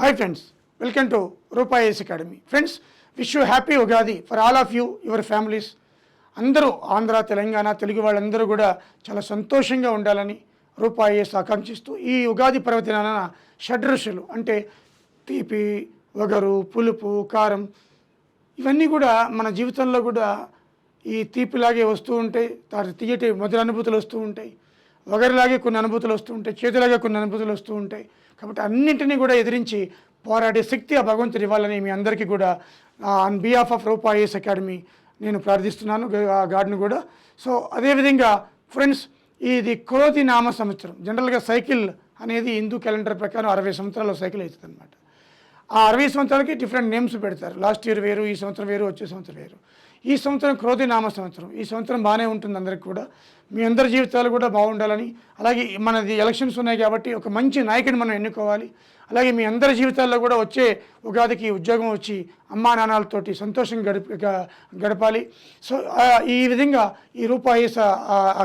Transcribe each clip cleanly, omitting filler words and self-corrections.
Hi friends, welcome to రూపాయి IAS academy. Friends, wish you happy Ugadi for all of you, your families. అందరూ ఆంధ్ర, తెలంగాణ, తెలుగు వాళ్ళందరూ కూడా చాలా సంతోషంగా ఉండాలని రూపాయి ఐఏఎస్ ఆకాంక్షిస్తూ ఈ ఉగాది పర్వదినాన షడ్రుచులు అంటే తీపి, వగరు, పులుపు, కారం ఇవన్నీ కూడా మన జీవితంలో కూడా ఈ తీపిలాగే వస్తూ ఉంటాయి, తీయటి మధుర అనుభూతులు వస్తూ ఉంటాయి, వగరులాగే కొన్ని అనుభూతులు వస్తూ ఉంటాయి, చేతులాగే కొన్ని అనుభూతులు వస్తూ ఉంటాయి. కాబట్టి అన్నింటినీ కూడా ఎదిరించి పోరాడే శక్తి ఆ భగవంతుడు ఇవ్వాలని మీ అందరికీ కూడా ఆన్ బిహాఫ్ ఆఫ్ రూపాయి ఐఏఎస్ అకాడమీ నేను ప్రార్థిస్తున్నాను, ఆ గాడ్ని కూడా. సో అదేవిధంగా ఫ్రెండ్స్, ఇది క్రోధి నామ సంవత్సరం. జనరల్గా సైకిల్ అనేది హిందూ క్యాలెండర్ ప్రకారం 60 సంవత్సరాల సైకిల్ అవుతుంది అనమాట. ఆ 60 సంవత్సరాలకి డిఫరెంట్ నేమ్స్ పెడతారు. లాస్ట్ ఇయర్ వేరు, ఈ సంవత్సరం వేరు, వచ్చే సంవత్సరం వేరు. ఈ సంవత్సరం క్రోధి నామ సంవత్సరం. ఈ సంవత్సరం బాగానే ఉంటుంది అందరికి కూడా. మీ అందరి జీవితాలు కూడా బాగుండాలని, అలాగే మనది ఎలక్షన్స్ ఉన్నాయి కాబట్టి ఒక మంచి నాయకుడిని మనం ఎన్నుకోవాలి. అలాగే మీ అందరి జీవితాల్లో కూడా వచ్చే ఉగాదికి ఉద్యోగం వచ్చి అమ్మా నాన్నలతోటి సంతోషంగా గడపాలి. సో ఈ విధంగా ఈ రూపాయి ఐఏఎస్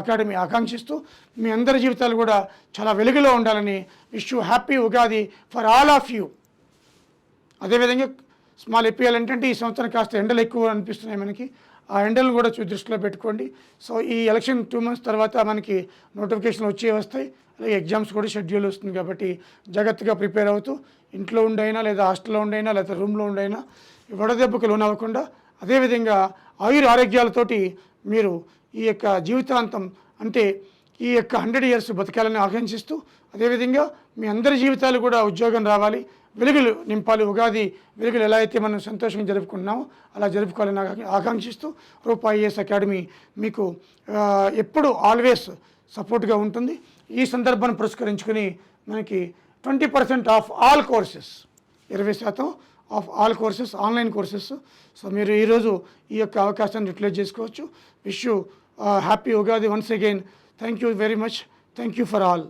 అకాడమీ ఆకాంక్షిస్తూ మీ అందరి జీవితాలు కూడా చాలా వెలుగులో ఉండాలని wish you happy Ugadi for all of you. అదేవిధంగా స్మాల్ ఏపీఎల్ ఏంటంటే ఈ సంవత్సరం కాస్త ఎండలు ఎక్కువ అనిపిస్తున్నాయి మనకి. ఆ ఎండలను కూడా దృష్టిలో పెట్టుకోండి. సో ఈ ఎలక్షన్ 2 months తర్వాత మనకి నోటిఫికేషన్లు వస్తాయి. అలాగే ఎగ్జామ్స్ కూడా షెడ్యూల్ వస్తుంది కాబట్టి జాగ్రత్తగా ప్రిపేర్ అవుతూ ఇంట్లో ఉండైనా లేదా హాస్టల్లో ఉండైనా లేదా రూమ్లో ఉండైనా వడదెబ్బకు లోనవ్వకుండా, అదేవిధంగా ఆరోగ్యాలతోటి మీరు ఈ యొక్క జీవితాంతం అంటే ఈ యొక్క 100 years బతకాలని ఆకాంక్షిస్తూ, అదేవిధంగా మీ అందరి జీవితాలు కూడా ఉద్యోగం రావాలి, వెలుగులు నింపాలి. ఉగాది వెలుగులు ఎలా అయితే మనం సంతోషంగా జరుపుకుంటున్నామో అలా జరుపుకోవాలని ఆకాంక్షిస్తూ రూపాయి ఐఏఎస్ అకాడమీ మీకు ఎప్పుడు ఆల్వేస్ సపోర్ట్గా ఉంటుంది. ఈ సందర్భాన్ని పురస్కరించుకుని మనకి 20% of all courses, 20% of all courses, online courses. So మీరు ఈరోజు ఈ యొక్క అవకాశాన్ని యూటిలైజ్ చేసుకోవచ్చు. Wish you happy Ugadi once again. Thank you very much. Thank you for all.